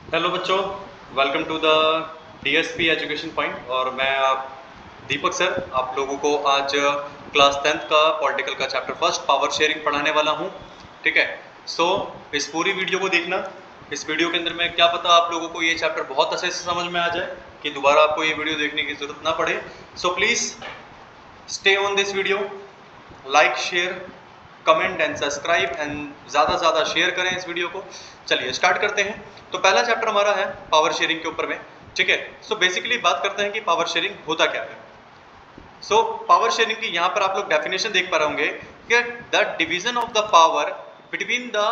Hello बच्चों, welcome to the DSP education point. और मैं दीपक सर आप लोगों को आज क्लास 10th का पॉलिटिकल का चैप्टर फर्स्ट पावर शेयरिंग पढ़ाने वाला हूं। ठीक है, सो इस पूरी वीडियो को देखना। इस वीडियो के अंदर में क्या पता आप लोगों को ये चैप्टर बहुत अच्छे से समझ में आ जाए कि दोबारा आपको ये वीडियो देखने की जरूरत ना पड़े। So please stay on this video, like share comment and subscribe and ज़्यादा से ज़्यादा शेयर करें इस वीडियो को। चलिए स्टार्ट करते हैं। तो पहला चैप्टर हमारा है पावर शेयरिंग के ऊपर में। ठीक है, सो बेसिकली बात करते हैं कि पावर शेयरिंग होता क्या है। सो पावर शेयरिंग की यहाँ पर आप लोग डेफिनेशन देख पा रहे होंगे कि the division of the power between the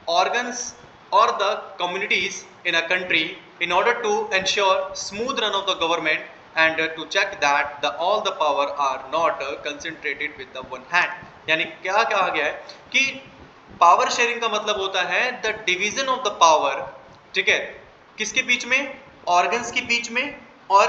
organs और the communities in a country in order to ensure smooth run of the government and to check that all the power are not concentrated with the one hand। यानी क्या कहा गया है कि power sharing का मतलब होता है the division of the power. ठीक है, किसके बीच में? ऑर्गन्स के बीच में और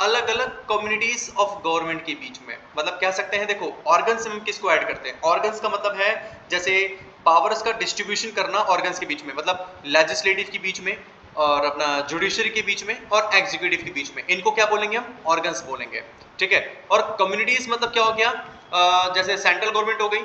अलग अलग कम्युनिटीज ऑफ गवर्नमेंट के बीच में। मतलब कह सकते हैं, देखो ऑर्गन्स में हम किसको ऐड करते हैं? ऑर्गन्स का मतलब है जैसे पावर्स का डिस्ट्रीब्यूशन करना ऑर्गन्स के बीच में, मतलब लेजिस्लेटिव के बीच में और अपना जुडिशरी के बीच में और एग्जीक्यूटिव के बीच में। इनको क्या बोलेंगे? हम ऑर्गन्स बोलेंगे। ठीक है, और कम्युनिटीज मतलब क्या हो गया? जैसे सेंट्रल गवर्नमेंट हो गई,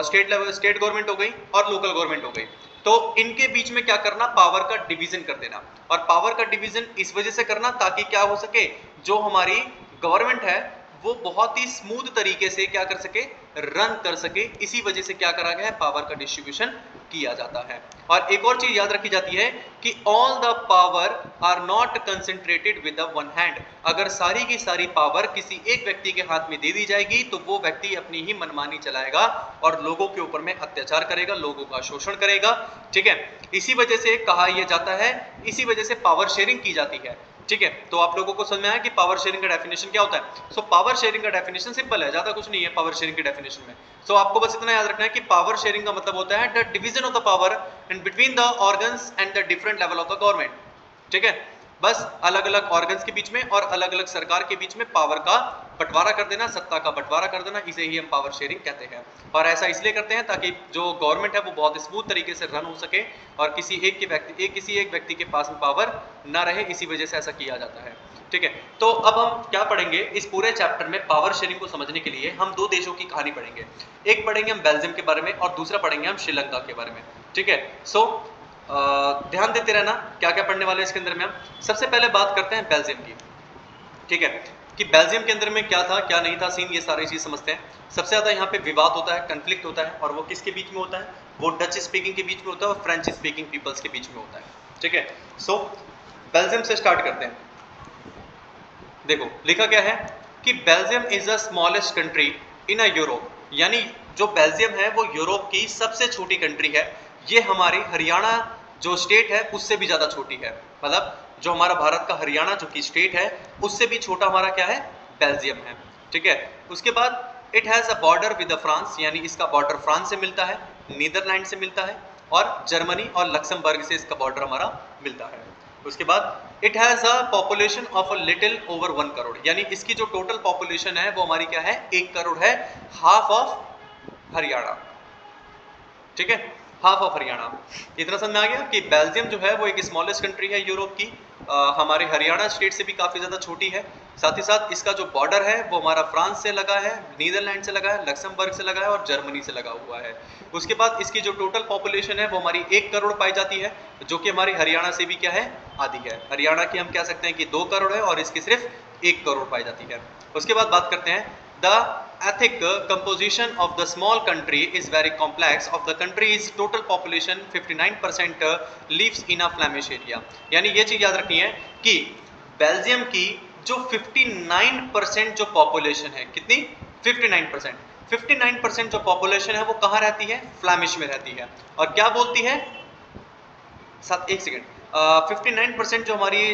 स्टेट लेवल स्टेट गवर्नमेंट हो गई और लोकल गवर्नमेंट हो गई। तो इनके बीच में क्या करना? पावर का डिवीजन कर देना। और पावर का डिवीजन इस वजह से करना ताकि क्या हो सके, जो हमारी गवर्नमेंट है वो बहुत ही स्मूथ तरीके से क्या कर सके, रन कर सके। इसी वजह से क्या करा गया है? पावर का डिस्ट्रीब्यूशन किया जाता है। और एक और चीज याद रखी जाती है कि all the power are not concentrated with the one hand. अगर सारी की सारी पावर किसी एक व्यक्ति के हाथ में दे दी जाएगी तो वो व्यक्ति अपनी ही मनमानी चलाएगा और लोगों के ऊपर में अत्याचार करेगा, लोगों का शोषण करेगा। ठीक है, इसी वजह से कहा यह जाता है, इसी वजह से पावर शेयरिंग की जाती है। ठीक है, तो आप लोगों को समझ में आया कि पावर शेयरिंग का डेफिनेशन क्या होता है। सो पावर शेयरिंग का डेफिनेशन सिंपल है, ज्यादा कुछ नहीं है पावर शेयरिंग के डेफिनेशन में। सो आपको बस इतना याद रखना है कि पावर शेयरिंग का मतलब होता है the division of the power and between the organs and the different level of the government. ठीक है, बस अलग अलग ऑर्गन्स के बीच में और अलग अलग सरकार के बीच में पावर का बंटवारा कर देना, सत्ता का बंटवारा कर देना, इसे ही हम पावर शेयरिंग कहते हैं। और ऐसा इसलिए करते हैं ताकि जो गवर्नमेंट है वो बहुत स्मूथ तरीके से रन हो सके और किसी एक व्यक्ति के पास में पावर ना रहे, इसी वजह से ऐसा किया जाता है। ठीक है, तो अब हम क्या पढ़ेंगे इस पूरे चैप्टर में? पावर शेयरिंग को समझने के लिए हम दो देशों की कहानी पढ़ेंगे। एक पढ़ेंगे हम बेल्जियम के बारे में और दूसरा पढ़ेंगे हम श्रीलंका के बारे में। ठीक है, सो ध्यान देते रहना क्या क्या पढ़ने वाले इसके अंदर में। हम सबसे पहले बात करते हैं बेल्जियम की। ठीक है, कि बेल्जियम के अंदर में क्या था क्या नहीं था सीन, ये सारी चीज समझते हैं। सबसे ज्यादा यहाँ पे विवाद होता है, कंफ्लिक्ट होता है, और वो किसके बीच में होता है? वो डच स्पीकिंग के बीच में होता है और फ्रेंच स्पीकिंग पीपल्स के बीच में होता है। ठीक है, सो बेल्जियम से स्टार्ट करते हैं। देखो लिखा क्या है कि Belgium is the smallest country in a Europe. यानी जो बेल्जियम है वो यूरोप की सबसे छोटी कंट्री है। ये हमारी हरियाणा जो स्टेट है उससे भी ज्यादा छोटी है। मतलब जो हमारा भारत का हरियाणा जो कि स्टेट है उससे भी छोटा हमारा क्या है? बेल्जियम है। ठीक है, उसके बाद it has a border with France, यानी इसका बॉर्डर फ्रांस से मिलता है, नीदरलैंड से मिलता है और जर्मनी और लक्समबर्ग से इसका बॉर्डर हमारा मिलता है। उसके बाद it has a population of a little over 1 crore. यानी इसकी जो टोटल पॉपुलेशन है वो हमारी क्या है? 1 करोड़ है, हाफ ऑफ हरियाणा। ठीक है, हाफ ऑफ हरियाणा। इतना समझ में आ गया कि बेल्जियम जो है वो एक स्मॉलेस्ट कंट्री है यूरोप की, हमारे हरियाणा स्टेट से भी काफ़ी ज़्यादा छोटी है। साथ ही साथ इसका जो बॉर्डर है वो हमारा फ्रांस से लगा है, नीदरलैंड से लगा है, लक्समबर्ग से लगा है और जर्मनी से लगा हुआ है। उसके बाद इसकी जो टोटल पॉपुलेशन है वो हमारी 1 करोड़ पाई जाती है, जो कि हमारी हरियाणा से भी क्या है? आधी है। हरियाणा की हम कह सकते हैं कि 2 करोड़ है और इसकी सिर्फ 1 करोड़ पाई जाती है। उसके बाद बात करते हैं the ethnic composition of the small country is very complex. Of the country's total population 59% lives in a Flemish area। यानी ये चीज याद रखनी है कि बेल्जियम की जो 59% जो पॉपुलेशन है, कितनी? 59%। 59% जो पॉपुलेशन है वो कहाँ रहती है? फ्लैमिश में रहती है। और क्या बोलती है? साथ एक सेकेंड, 59% जो हमारी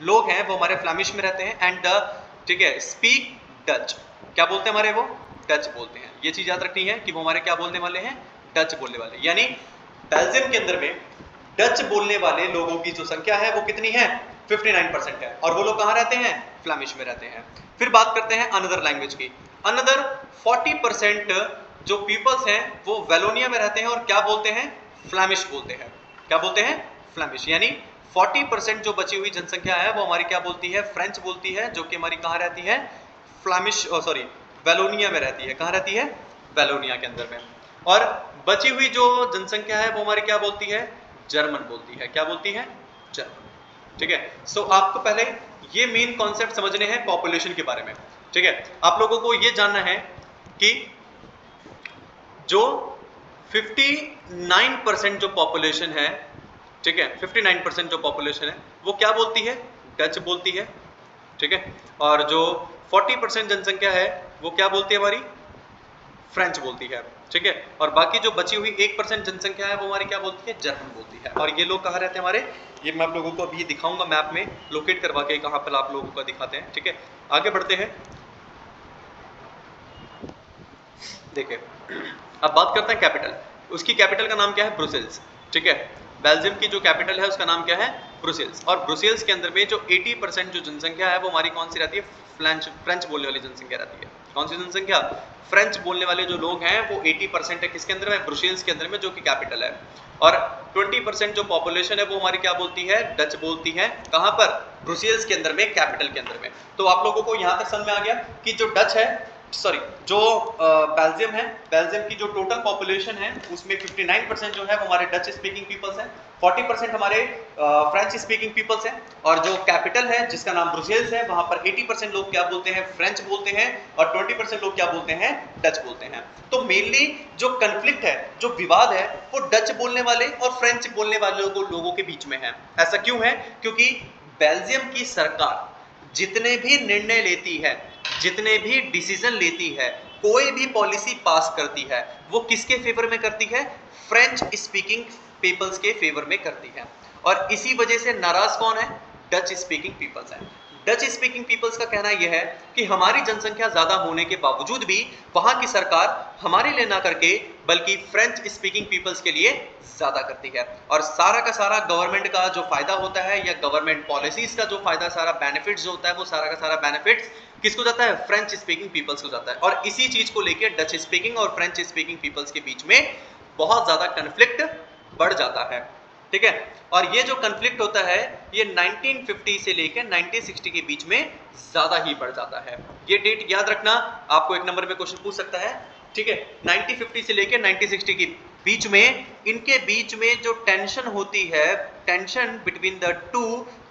लोग हैं वो हमारे फ्लैमिश में रहते हैं एंड ठीक है, स्पीक डच। क्या बोलते हैं हमारे वो? डच बोलते हैं। ये चीज याद रखनी है कि वो हमारे क्या बोलने वाले हैं? डच बोलने वाले। यानी बेल्जियम के अंदर में डच बोलने वाले लोगों की जो संख्या है वो कितनी है? 59% है। और वो लोग कहाँ रहते हैं? फ्लैमिश में रहते हैं। फिर बात करते हैं अनदर लैंग्वेज की। अनदर 40% जो पीपल्स हैं वो वेलोनिया में रहते हैं और क्या बोलते हैं? फ्लैमिश बोलते हैं। क्या बोलते हैं? फ्लैमिश। यानी 40% जो बची हुई जनसंख्या है वो हमारी क्या बोलती है, फ्रेंच बोलती है, जो कि हमारी कहाँ रहती है, वेलोनिया में रहती है। कहाँ रहती है, वेलोनिया के अंदर में। और बची हुई जो जनसंख्या है वो हमारी क्या बोलती है, जर्मन बोलती है। क्या बोलती है, जर्मन। ठीक है, सो आपको पहले ये मेन कॉन्सेप्ट समझने हैं पॉपुलेशन के बारे में। ठीक है, आप लोगों को ये जानना है कि जो 59% जो पॉपुलेशन है, ठीक है, 59% जो पॉपुलेशन है वो क्या बोलती है, डच बोलती है। ठीक है, और जो 40% जनसंख्या है वो क्या बोलती है, हमारी फ्रेंच बोलती है। ठीक है, और बाकी जो बची हुई 1% जनसंख्या है वो हमारी क्या बोलती है, जर्मन बोलती है। और ये लोग कहाँ रहते हैं हमारे, ये मैं आप लोगों को अभी दिखाऊंगा मैप में लोकेट करवा के कहाँ पर आप लोगों को दिखाते हैं। ठीक है, आगे बढ़ते हैं। देखिए, अब बात करते हैं कैपिटल। उसकी कैपिटल का नाम क्या है, ब्रुसेल्स। ठीक है, बेल्जियम की जो कैपिटल है उसका नाम क्या है, ब्रुसेल्स। और ब्रुसेल्स के अंदर में जो 80% जो जनसंख्या है वो हमारी कौन सी रहती है, फ्रेंच बोलने वाली जनसंख्या रहती है। कौन सी जनसंख्या, फ्रेंच बोलने वाले जो लोग हैं वो 80% है, किसके अंदर में, ब्रुसेल्स के अंदर में, जो कि कैपिटल है। और 20% जो पॉपुलेशन है वो हमारी क्या बोलती है, डच बोलती है। कहां पर, ब्रुसेल्स के अंदर में, कैपिटल के अंदर में। तो आप लोगों को यहां तक समझ में आ गया कि जो डच है, सॉरी, जो बेल्जियम है, बेल्जियम की जो टोटल पॉपुलेशन है उसमें 59% जो है वो हमारे डच स्पीकिंग पीपल्स हैं, 40% हमारे फ्रेंच स्पीकिंग पीपल्स हैं। और जो कैपिटल है जिसका नाम ब्रुसेल्स है वहां पर 80% लोग क्या बोलते हैं, फ्रेंच बोलते हैं, और 20% लोग क्या बोलते हैं, डच बोलते हैं। तो मेनली जो कन्फ्लिक्ट है, जो विवाद है, वो डच बोलने वाले और फ्रेंच बोलने वाले लोगों के बीच में है। ऐसा क्यों है, क्योंकि बेल्जियम की सरकार जितने भी निर्णय लेती है, जितने भी डिसीजन लेती है, कोई भी पॉलिसी पास करती है, वो किसके फेवर में करती है, फ्रेंच स्पीकिंग पीपल्स के फेवर में करती है। और इसी वजह से नाराज कौन है, डच स्पीकिंग पीपल्स हैं। डच स्पीकिंग पीपल्स का कहना यह है कि हमारी जनसंख्या ज्यादा होने के बावजूद भी वहां की सरकार हमारे लिए ना करके बल्कि फ्रेंच स्पीकिंग पीपल्स के लिए ज्यादा करती है। और सारा का सारा गवर्नमेंट का जो फायदा होता है या गवर्नमेंट पॉलिसीज का जो फायदा, सारा बेनिफिट्स जो होता है, वो सारा का सारा बेनिफिट्स किसको जाता है, फ्रेंच स्पीकिंग पीपल्स को जाता है। और इसी चीज को लेकर डच स्पीकिंग और फ्रेंच स्पीकिंग पीपल्स के बीच में बहुत ज्यादा कन्फ्लिक्ट बढ़ जाता है। ठीक है, और ये जो कन्फ्लिक्ट होता है ये 1950 से लेकर 1960 के बीच में ज्यादा ही बढ़ जाता है। ये डेट याद रखना, आपको एक नंबर में क्वेश्चन पूछ सकता है। ठीक है, 1950 से लेकर 1960 के बीच में, इनके बीच में जो टेंशन होती है, tension between the two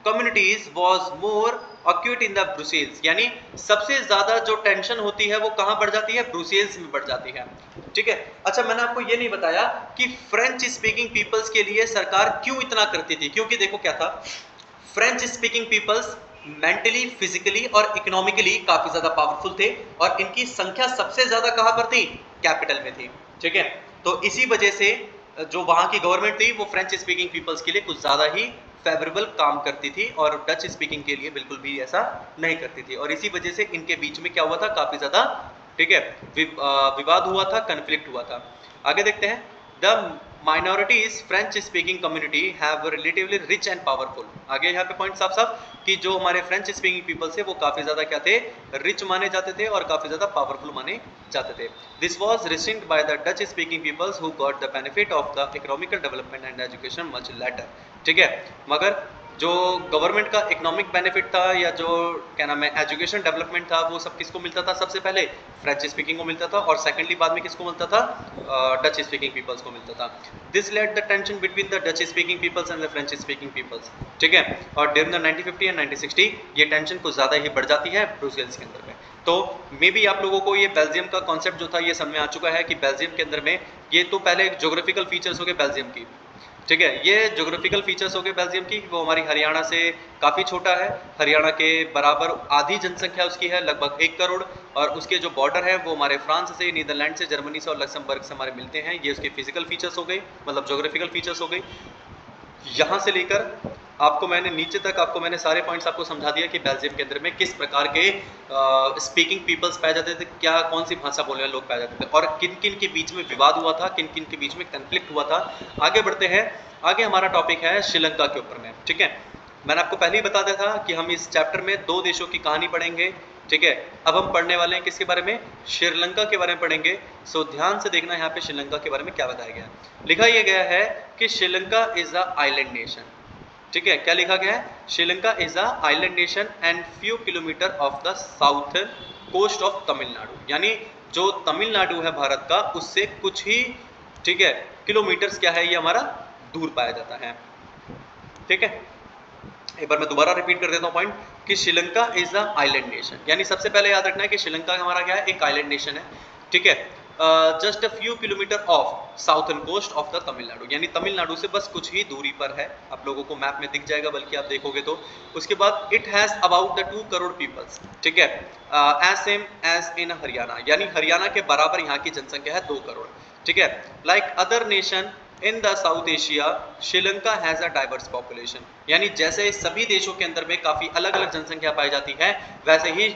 communities was more acute in the Brussels. यानी सबसे ज्यादा जो टेंशन होती है वो कहां बढ़ जाती है, ब्रुसेल्स में बढ़ जाती है। ठीक है, अच्छा, मैंने आपको ये नहीं बताया कि फ्रेंच स्पीकिंग पीपल्स के लिए सरकार क्यों इतना करती थी। क्योंकि देखो क्या था, French speaking peoples mentally, physically और इकोनॉमिकली काफी ज्यादा पावरफुल थे, और इनकी संख्या सबसे ज्यादा कहां पर थी, कैपिटल में थी। ठीक है, तो इसी वजह से जो वहां की गवर्नमेंट थी वो फ्रेंच स्पीकिंग पीपल्स के लिए कुछ ज्यादा ही फेवरेबल काम करती थी, और डच स्पीकिंग के लिए बिल्कुल भी ऐसा नहीं करती थी। और इसी वजह से इनके बीच में क्या हुआ था, काफी ज्यादा, ठीक है, विवाद हुआ था, कन्फ्लिक्ट हुआ था। आगे देखते हैं, the minorities French speaking community have relatively rich and powerful. आगे यहाँ पे पॉइंट साफ साफ कि जो हमारे फ्रेंच स्पीकिंग पीपल्स थे वो काफी ज्यादा क्या थे, रिच माने जाते थे और काफी ज्यादा पावरफुल माने जाते थे। This was received by the Dutch speaking peoples who got the benefit of the economical development and education much later. ठीक है, मगर जो गवर्नमेंट का इकोनॉमिक बेनिफिट था या जो क्या नाम है एजुकेशन डेवलपमेंट था वो सब किसको मिलता था, सबसे पहले फ्रेंच स्पीकिंग को मिलता था, और सेकेंडली बाद में किसको मिलता था, डच स्पीकिंग पीपल्स को मिलता था। This led the tension between the Dutch speaking peoples and the French speaking peoples. ठीक है, और ड्यूरिंग द 1950 एंड 1960 ये टेंशन कुछ ज़्यादा ही बढ़ जाती है ब्रुसेल्स के अंदर में। तो मे बी आप लोगों को ये बेल्जियम का कॉन्सेप्ट जो था ये समझ में आ चुका है कि बेल्जियम के अंदर में, ये तो पहले ज्योग्राफिकल फीचर्स हो गए बेल्जियम की। ठीक है, ये ज्योग्राफिकल फीचर्स हो गए बेल्जियम की, वो हमारी हरियाणा से काफ़ी छोटा है, हरियाणा के बराबर आधी जनसंख्या उसकी है, लगभग 1 करोड़, और उसके जो बॉर्डर है वो हमारे फ्रांस से, नीदरलैंड से, जर्मनी से और लक्समबर्ग से हमारे मिलते हैं। ये उसके फिजिकल फीचर्स हो गए, मतलब ज्योग्राफिकल फीचर्स हो गई। यहाँ से लेकर आपको मैंने नीचे तक आपको मैंने सारे पॉइंट्स आपको समझा दिया कि बेल्जियम के अंदर में किस प्रकार के स्पीकिंग पीपल्स पाए जाते थे, क्या कौन सी भाषा बोलने वाले लोग पाए जाते थे, और किन किन के बीच में विवाद हुआ था, किन किन के बीच में कन्फ्लिक्ट हुआ था। आगे बढ़ते हैं, आगे हमारा टॉपिक है श्रीलंका के ऊपर में। ठीक है, मैंने आपको पहले ही बता दिया था कि हम इस चैप्टर में 2 देशों की कहानी पढ़ेंगे। ठीक है, अब हम पढ़ने वाले हैं किसके बारे में, श्रीलंका के बारे में पढ़ेंगे। सो ध्यान से देखना यहाँ पे श्रीलंका के बारे में क्या बताया गया है। लिखा यह गया है कि Sri Lanka is a island nation. ठीक है, क्या लिखा गया है? Sri Lanka is a island nation and few kilometre off the south coast of Tamil Nadu, यानी जो तमिलनाडु है भारत का, उससे कुछ ही, ठीक है, किलोमीटर्स क्या है ये हमारा दूर पाया जाता है। ठीक है, एक बार मैं दोबारा रिपीट कर देता हूँ पॉइंट कि Sri Lanka is a island nation, यानी सबसे पहले याद रखना है कि श्रीलंका हमारा क्या है? एक आइलैंड नेशन है। ठीक है, just a few kilometre off southern coast of the Tamil Nadu, यानी तमिलनाडु से बस कुछ ही दूरी पर है। आप लोगों को मैप में दिख जाएगा, बल्कि आप देखोगे तो। उसके बाद it has about the 2 crore peoples, ठीक है, as same as in Haryana, यानी हरियाणा के बराबर यहाँ की जनसंख्या है 2 करोड़। ठीक है, like other nation in the south Asia Sri Lanka has a diverse population, यानी जैसे सभी देशों के अंदर में काफ़ी अलग अलग जनसंख्या पाई जाती है, वैसे ही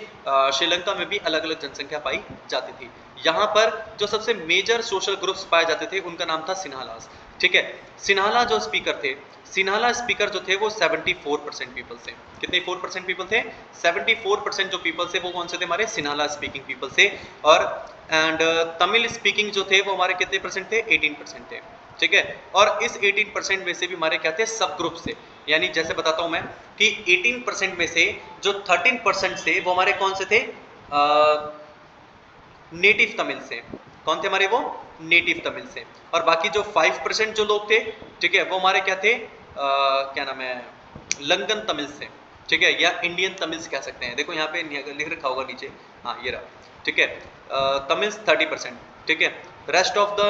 श्रीलंका में भी अलग अलग जनसंख्या पाई जाती थी। यहाँ पर जो सबसे मेजर सोशल ग्रुप्स पाए जाते थे उनका नाम था सिन्हालास। ठीक है, सिन्हाला जो स्पीकर थे, सिन्हाला स्पीकर जो थे वो 74% पीपल थे। कितने 4% पीपल थे? 74% जो पीपल थे वो कौन से थे? हमारे सिन्हाला स्पीकिंग पीपल थे। और एंड तमिल स्पीकिंग जो थे वो हमारे कितने परसेंट थे? 18% थे। ठीक है, और इस 18% में से भी हमारे क्या थे? सब ग्रुप से, यानी जैसे बताता हूं मैं कि 18% में से जो 13% थे वो हमारे कौन से थे? नेटिव तमिल से। कौन थे हमारे? वो नेटिव तमिल से। और बाकी जो 5% जो लोग थे, ठीक है, वो हमारे क्या थे? क्या नाम है? लंगन तमिल से। ठीक है, या इंडियन तमिल्स कह सकते हैं। देखो यहाँ पे लिख रखा होगा नीचे, हाँ ये रहा। ठीक है, तमिल्स 30%। ठीक है, rest of the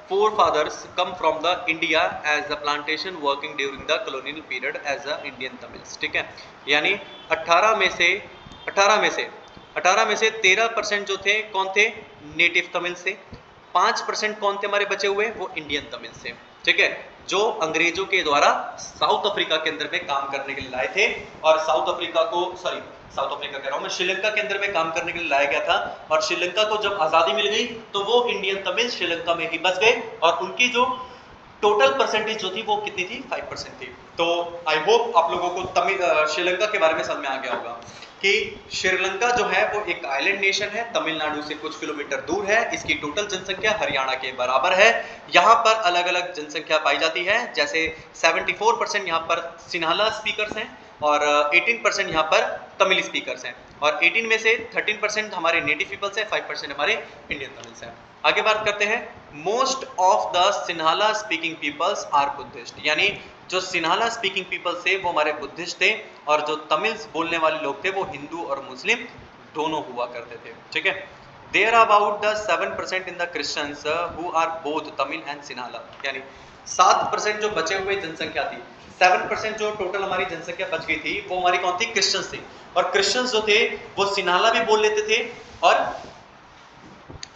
forefathers come from the India as a plantation working during the colonial period as a Indian Tamils। ठीक है, यानी 18 में से 13% जो थे कौन थे? नेटिव तमिल से। 5% कौन थे हमारे बचे हुए? वो इंडियन तमिल से। ठीक है, जो अंग्रेजों के द्वारा साउथ अफ्रीका के अंदर में काम करने के लिए लाए थे, और साउथ अफ्रीका कह रहा हूं मैं, श्रीलंका के अंदर में काम करने के लिए लाया गया था। और श्रीलंका को जब आजादी मिल गई तो वो इंडियन तमिल श्रीलंका में ही बस गए, और उनकी जो टोटल परसेंटेज जो थी वो कितनी थी? 5% थी। तो आई होप आप लोगों को श्रीलंका के बारे में समझ में आ गया होगा कि श्रीलंका जो है वो एक आइलैंड नेशन है, तमिलनाडु से कुछ किलोमीटर दूर है, इसकी टोटल जनसंख्या हरियाणा के बराबर है। यहाँ पर अलग अलग जनसंख्या पाई जाती है, जैसे 74% यहाँ पर सिन्हाला स्पीकर्स हैं, और 18% यहाँ पर तमिल स्पीकर्स हैं, और 18 में से 13% हमारे नेटिव पीपल्स हैं, 5% हमारे इंडियन तमिल्स हैं। आगे बात करते हैं, most of the Sinhala speaking peoples are Buddhist, यानी जो सिन्हाला स्पीकिंग पीपल थे वो हमारे बुद्धिस्ट थे, और जो तमिल्स बोलने वाले लोग थे वो हिंदू और मुस्लिम दोनों हुआ करते थे। ठीक है, there about the 7% in the Christians who are both Tamil and Sinhala, यानी 7% जो बचे हुए जनसंख्या थी, 7% जो टोटल हमारी जनसंख्या बच गई थी वो हमारी कौन थी? क्रिश्चियंस थी। और क्रिश्चियंस जो थे वो सिन्हाला भी बोल लेते थे और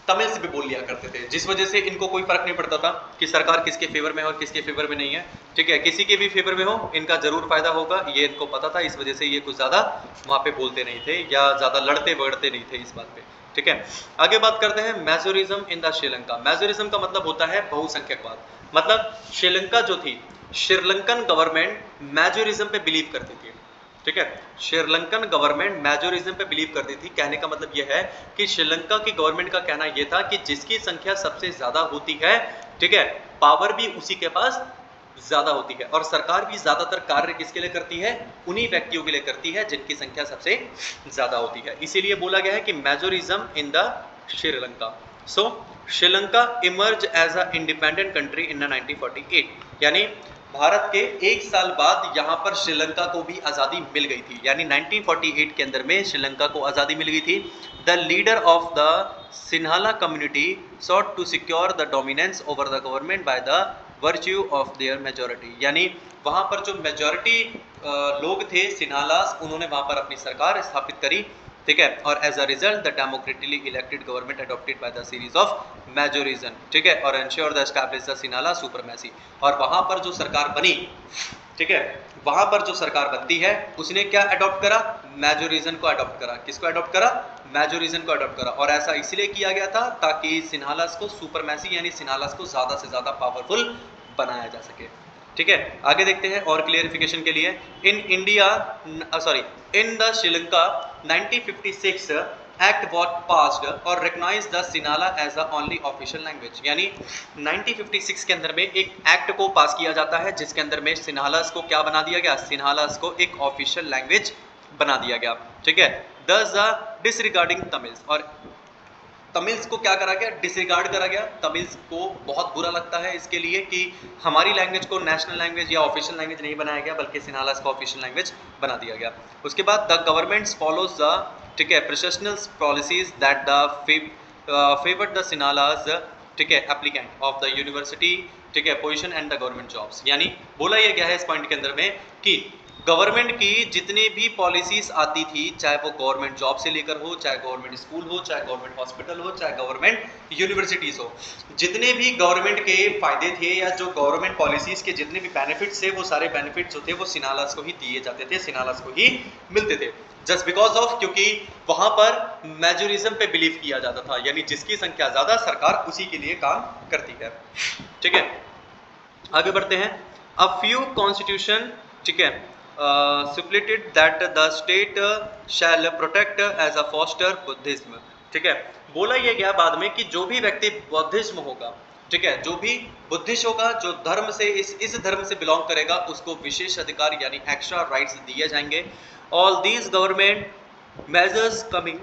तमिल से भी बोल लिया करते थे, जिस वजह से इनको कोई फर्क नहीं पड़ता था कि सरकार किसके फेवर में है और किसके फेवर में नहीं है। ठीक है, किसी के भी फेवर में हो इनका जरूर फायदा होगा, ये इनको पता था, इस वजह से ये कुछ ज्यादा वहां पे बोलते नहीं थे या ज्यादा लड़ते बगड़ते नहीं थे इस बात पे। ठीक है, आगे बात करते हैं मेजोरिज्म इन द श्रीलंका। मेजोरिज्म का मतलब होता है बहुसंख्यकवाद, मतलब श्रीलंका जो थी, श्रीलंकन गवर्नमेंट मेजोरिज्म पे बिलीव करती थी। ठीक है, श्रीलंकन गवर्नमेंट मेजोरिज्म पे बिलीव करती थी। कहने का मतलब यह है कि श्रीलंका की गवर्नमेंट का कहना यह था कि जिसकी संख्या सबसे ज्यादा होती है, ठीक है, पावर भी उसी के पास ज्यादा होती है, और सरकार भी ज्यादातर कार्य किसके लिए करती है? उन्हीं व्यक्तियों के लिए करती है जिनकी संख्या सबसे ज्यादा होती है। इसीलिए बोला गया है कि majorism in the Sri Lanka. So Sri Lanka emerge as a independent country in 1948, यानी भारत के 1 साल बाद यहाँ पर श्रीलंका को भी आज़ादी मिल गई थी, यानी 1948 के अंदर में श्रीलंका को आज़ादी मिल गई थी। The leader of the Sinhala community sought to secure the dominance over the government by the virtue of their majority, यानी वहाँ पर जो मेजॉरिटी लोग थे सिन्हालास, उन्होंने वहाँ पर अपनी सरकार स्थापित करी। ठीक है, और as a result the democratically elected government adopted by the series of majorism. ठीक है, और ensure the establish the Sinhala supremacy, और वहां पर जो सरकार बनी, ठीक है, वहां पर जो सरकार बनती है उसने क्या अडॉप्ट करा? मेजोरिज्म को अडॉप्ट करा। किसको अडॉप्ट करा? मेजोरिज्म को अडॉप्ट करा। और ऐसा इसलिए किया गया था ताकि सिन्हालास को सुपरमेसी यानी सिन्हालास को ज्यादा से ज्यादा पावरफुल बनाया जा सके। ठीक है, आगे देखते हैं और क्लियरिफिकेशन के लिए, in the Sri Lanka 1956 act was passed और recognise the Sinhala as a only official language. यानी 1956 के अंदर में एक एक्ट को पास किया जाता है जिसके अंदर में सिन्हालास को क्या बना दिया गया, सिन्हालास को एक ऑफिशियल लैंग्वेज बना दिया गया। ठीक है, दस द डिसरिगार्डिंग तमिल्स, और तमिल्स को क्या करा गया, डिसरिगार्ड करा गया। तमिल्स को बहुत बुरा लगता है इसके लिए कि हमारी लैंग्वेज को नेशनल लैंग्वेज या ऑफिशियल लैंग्वेज नहीं बनाया गया बल्कि सिन्हालास को ऑफिशियल लैंग्वेज बना दिया गया। उसके बाद द गवर्नमेंट फॉलोज द, ठीक है, professional policies that the favoured the Sinhalese, ठीक है, एप्लीकेंट ऑफ द यूनिवर्सिटी, ठीक है, position and the government jobs. यानी बोला यह गया है इस पॉइंट के अंदर में कि गवर्नमेंट की जितनी भी पॉलिसीज आती थी, चाहे वो गवर्नमेंट जॉब से लेकर हो, चाहे गवर्नमेंट स्कूल हो, चाहे गवर्नमेंट हॉस्पिटल हो, चाहे गवर्नमेंट यूनिवर्सिटीज हो, जितने भी गवर्नमेंट के फायदे थे या जो गवर्नमेंट पॉलिसीज के जितने भी बेनिफिट्स थे, वो सारे बेनिफिट्स जो थे वो सिन्हालास को ही दिए जाते थे, सिन्हालास को ही मिलते थे। जस्ट बिकॉज ऑफ, क्योंकि वहां पर मेजोरिज्म पे बिलीव किया जाता था, यानी जिसकी संख्या ज्यादा सरकार उसी के लिए काम करती है। ठीक है, आगे बढ़ते हैं। अ फ्यू कॉन्स्टिट्यूशन, ठीक है, stipulated that the state shall protect as a foster Buddhism. ठीक है, बोला यह गया बाद में कि जो भी व्यक्ति बौद्धिज्म होगा, ठीक है, जो भी बुद्धिस्ट होगा, जो धर्म से इस धर्म से बिलोंग करेगा, उसको विशेष अधिकार यानी एक्स्ट्रा राइट्स दिए जाएंगे। All these government measures coming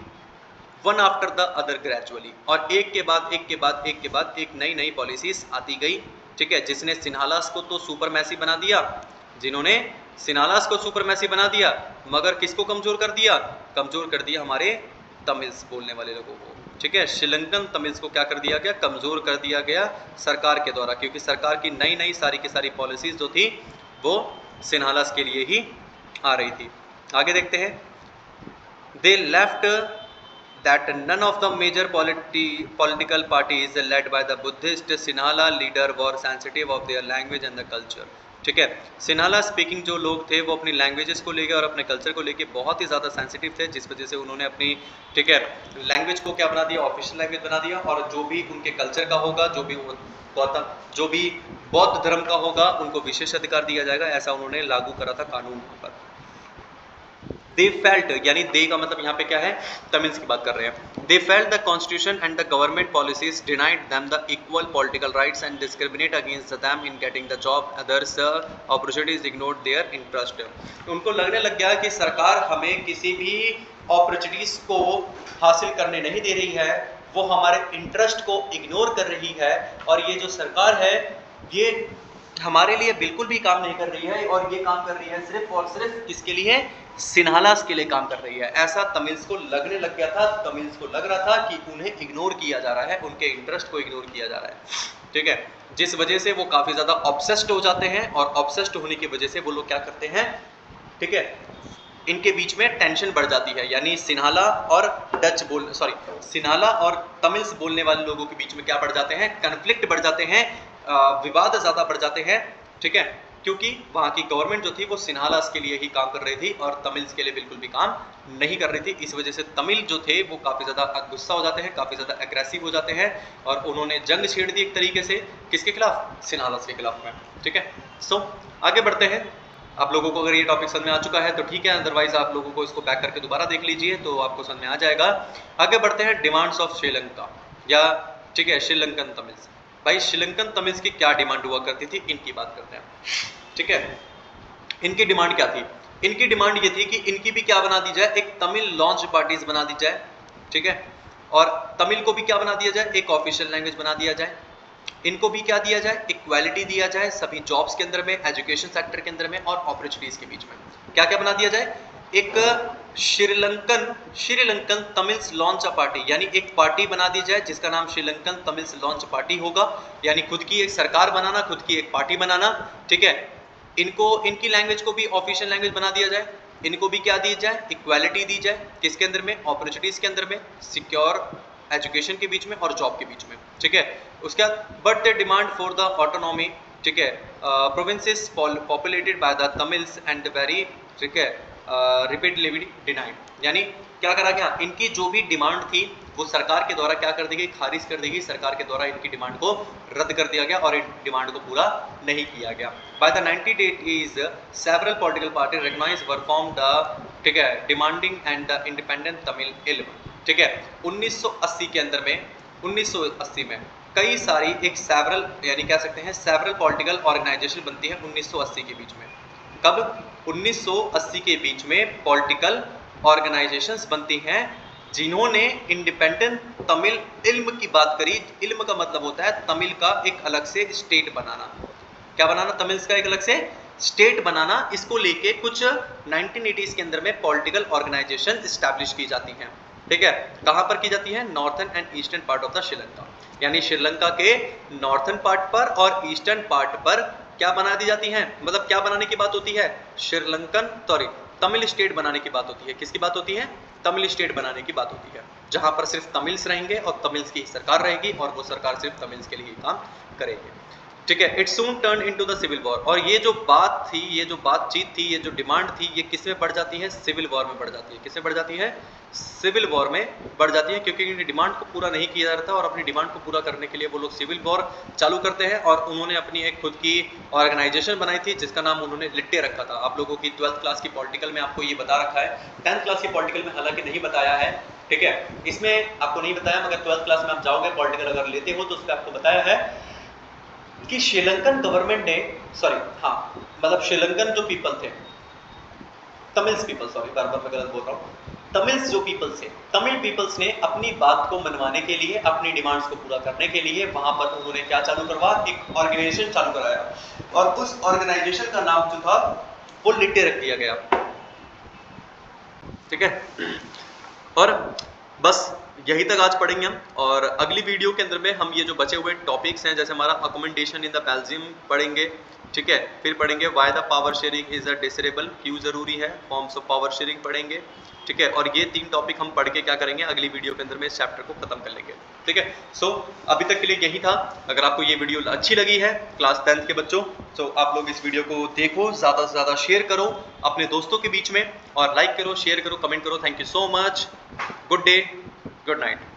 one after the other gradually, और एक के बाद एक के बाद एक के बाद एक नई नई पॉलिसीज आती गई। ठीक है, जिसने सिन्हालास को तो सुपरमैसी बना दिया, जिन्होंने सिन्हालास को सुपरमैसी बना दिया, मगर किसको कमजोर कर दिया, कमजोर कर दिया हमारे तमिल्स बोलने वाले लोगों को। ठीक है, श्रीलंकन तमिल्स को क्या कर दिया गया, कमजोर कर दिया गया सरकार के द्वारा, क्योंकि सरकार की नई नई सारी की सारी पॉलिसीज जो थी वो सिन्हालास के लिए ही आ रही थी। आगे देखते हैं। They left that none of the major political parties led by the Buddhist Sinhala leader were sensitive of their language and the culture। ठीक है, सिन्हाला स्पीकिंग जो लोग थे वो अपनी लैंग्वेजेस को लेकर और अपने कल्चर को लेकर बहुत ही ज़्यादा सेंसिटिव थे, जिस वजह से उन्होंने अपनी, ठीक है, लैंग्वेज को क्या बना दिया, ऑफिशियल लैंग्वेज बना दिया, और जो भी उनके कल्चर का होगा, जो भी बौद्ध धर्म का होगा, उनको विशेष अधिकार दिया जाएगा, ऐसा उन्होंने लागू करा था कानून पर। दे फेल्ट, यानी दे का मतलब यहाँ पे क्या है, तमिल्स की बात कर रहे हैं। They felt the constitution and the government policies denied them the equal political rights and discriminate against them in getting the job, others opportunities ignored their interest. उनको लगने लग गया कि सरकार हमें किसी भी अपॉर्चुनिटीज को हासिल करने नहीं दे रही है, वो हमारे इंटरेस्ट को इग्नोर कर रही है, और ये जो सरकार है ये हमारे लिए बिल्कुल भी काम नहीं कर रही है, और ये काम कर रही है सिर्फ और सिर्फ किसके लिए, सिन्हालास के लिए काम कर रही है। ऐसा तमिल्स को लगने लग गया था, तमिल्स को लग रहा था कि उन्हें इग्नोर किया जा रहा है, उनके इंटरेस्ट को इग्नोर किया जा रहा है। ठीक है, जिस वजह से वो काफ़ी ज़्यादा ऑब्सेस्ड हो जाते हैं, और ऑब्सेस्ड होने की वजह से वो लोग क्या करते हैं, ठीक है, इनके बीच में टेंशन बढ़ जाती है, यानी सिन्हाला और सिन्हाला और तमिल्स बोलने वाले लोगों के बीच में क्या बढ़ जाते हैं, कन्फ्लिक्ट बढ़ जाते हैं, विवाद ज़्यादा बढ़ जाते हैं। ठीक है, क्योंकि वहाँ की गवर्नमेंट जो थी वो सिन्हालास के लिए ही काम कर रही थी और तमिल्स के लिए बिल्कुल भी काम नहीं कर रही थी। इस वजह से तमिल जो थे वो काफ़ी ज़्यादा गुस्सा हो जाते हैं, काफ़ी ज़्यादा एग्रेसिव हो जाते हैं, और उन्होंने जंग छेड़ दी एक तरीके से, किसके खिलाफ, सिन्हालास के खिलाफ में। ठीक है, सो आगे बढ़ते हैं। आप लोगों को अगर ये टॉपिक समझ में आ चुका है तो ठीक है, अदरवाइज आप लोगों को इसको बैक करके दोबारा देख लीजिए तो आपको समझ में आ जाएगा। आगे बढ़ते हैं, डिमांड्स ऑफ श्रीलंका, या ठीक है श्रीलंकन तमिल्स। भाई श्रीलंकन तमिल्स की क्या डिमांड हुआ करती थी, इनकी बात करते हैं। ठीक है, इनकी डिमांड क्या थी, इनकी डिमांड ये थी कि इनकी भी क्या बना दी जाए, एक तमिल लॉन्च पार्टीज बना दी जाए। ठीक है, और तमिल को भी क्या बना दिया जाए, एक ऑफिशियल लैंग्वेज बना दिया जाए। इनको भी क्या दिया जाए, इक्वालिटी दिया जाए सभी जॉब्स के अंदर में, एजुकेशन सेक्टर के अंदर में, और अपॉर्चुनिटीज के बीच में क्या क्या बना दिया जाए, एक श्रीलंकन तमिल्स लॉन्च पार्टी, यानी एक पार्टी बना दी जाए जिसका नाम श्रीलंकन तमिल्स लॉन्च पार्टी होगा, यानी खुद की एक सरकार बनाना, खुद की एक पार्टी बनाना। ठीक है, इनको इनकी लैंग्वेज को भी ऑफिशियल लैंग्वेज बना दिया जाए, इनको भी क्या दी जाए, इक्वालिटी दी जाए, किसके अंदर में, अपॉर्चुनिटीज के अंदर में, सिक्योर एजुकेशन के बीच में और जॉब के बीच में। ठीक है, उसके बाद but they demand for the autonomy, ठीक है, provinces populated by the Tamils and very, ठीक है, रिपीटली डिनाइड, यानी क्या करा गया, इनकी जो भी डिमांड थी वो सरकार के द्वारा क्या कर दी गई, खारिज कर दी गई, सरकार के द्वारा इनकी डिमांड को रद्द कर दिया गया और इन डिमांड को पूरा नहीं किया गया। By the 1980s several political party recognise were form the, ठीक है, demanding and the independent Tamil Eelam, ठीक है। 1980 के अंदर में 1980 में कई सारी एक सेवरल यानी कह सकते हैं सेवरल पॉलिटिकल ऑर्गेनाइजेशन बनती है 1980 के बीच में। कब? 1980 के बीच में पॉलिटिकल ऑर्गेनाइजेशंस बनती हैं जिन्होंने इंडिपेंडेंट तमिल इल्म की बात करी। इल्म का मतलब होता है तमिल का एक अलग से स्टेट बनाना। क्या बनाना? तमिल का एक अलग से स्टेट बनाना। इसको लेके कुछ 1980s के अंदर में पॉलिटिकल ऑर्गेनाइजेशन एस्टैब्लिश की जाती हैं। ठीक है, कहां पर की जाती है? Northern and eastern part of the Sri Lanka, यानी श्रीलंका के नॉर्थन पार्ट पर और ईस्टर्न पार्ट पर क्या बना दी जाती हैं? मतलब क्या बनाने की बात होती है? श्रीलंकन सॉरी तमिल स्टेट बनाने की बात होती है। किसकी बात होती है? तमिल स्टेट बनाने की बात होती है, जहां पर सिर्फ तमिल्स रहेंगे और तमिल्स की सरकार रहेगी और वो सरकार सिर्फ तमिल्स के लिए ही काम करेगी। ठीक है, it soon turn into the civil war. और ये जो बात थी, ये जो बातचीत थी, ये जो डिमांड थी, ये किस में बढ़ जाती है? सिविल वॉर में बढ़ जाती है। किस में बढ़ जाती है? सिविल वॉर में बढ़ जाती है, क्योंकि इनकी डिमांड को पूरा नहीं किया जा रहा था और अपनी डिमांड को पूरा करने के लिए वो लोग सिविल वॉर चालू करते हैं। और उन्होंने अपनी एक खुद की ऑर्गेनाइजेशन बनाई थी जिसका नाम उन्होंने लिट्टे रखा था। आप लोगों की 12th क्लास की पॉलिटिकल में आपको ये बता रखा है, 10th क्लास की पॉलिटिकल में हालांकि नहीं बताया है। ठीक है, इसमें आपको नहीं बताया, मगर 12th क्लास में आप जाओगे पॉलिटिकल अगर लेते हो तो उस पर आपको बताया है कि श्रीलंकन गवर्नमेंट ने मतलब श्रीलंकन जो पीपल थे, तमिल्स पीपल, सॉरी बार बार मैं गलत बोल रहा हूँ, तमिल्स जो पीपल्स थे, तमिल पीपल्स ने अपनी बात को मनवाने के लिए, अपनी डिमांड्स को पूरा करने के लिए वहां पर उन्होंने क्या चालू करवा? एक ऑर्गेनाइजेशन चालू कराया और उस ऑर्गेनाइजेशन का नाम जो था वो लिट्टे रख दिया गया। ठीक है, और बस यही तक आज पढ़ेंगे हम। और अगली वीडियो के अंदर में हम ये जो बचे हुए टॉपिक्स हैं, जैसे हमारा अकोमोडेशन इन द बेल्जियम पढ़ेंगे। ठीक है, फिर पढ़ेंगे why the power sharing is a desirable, क्यों जरूरी है, फॉर्म्स ऑफ पावर शेयरिंग पढ़ेंगे। ठीक है, और ये 3 टॉपिक हम पढ़ के क्या करेंगे? अगली वीडियो के अंदर में इस चैप्टर को खत्म कर लेंगे। ठीक है, सो अभी तक के लिए यही था। अगर आपको ये वीडियो अच्छी लगी है क्लास 10th के बच्चों, तो आप लोग इस वीडियो को देखो, ज़्यादा से ज़्यादा शेयर करो अपने दोस्तों के बीच में, और लाइक करो, शेयर करो, कमेंट करो। Thank you so much, good day, good night.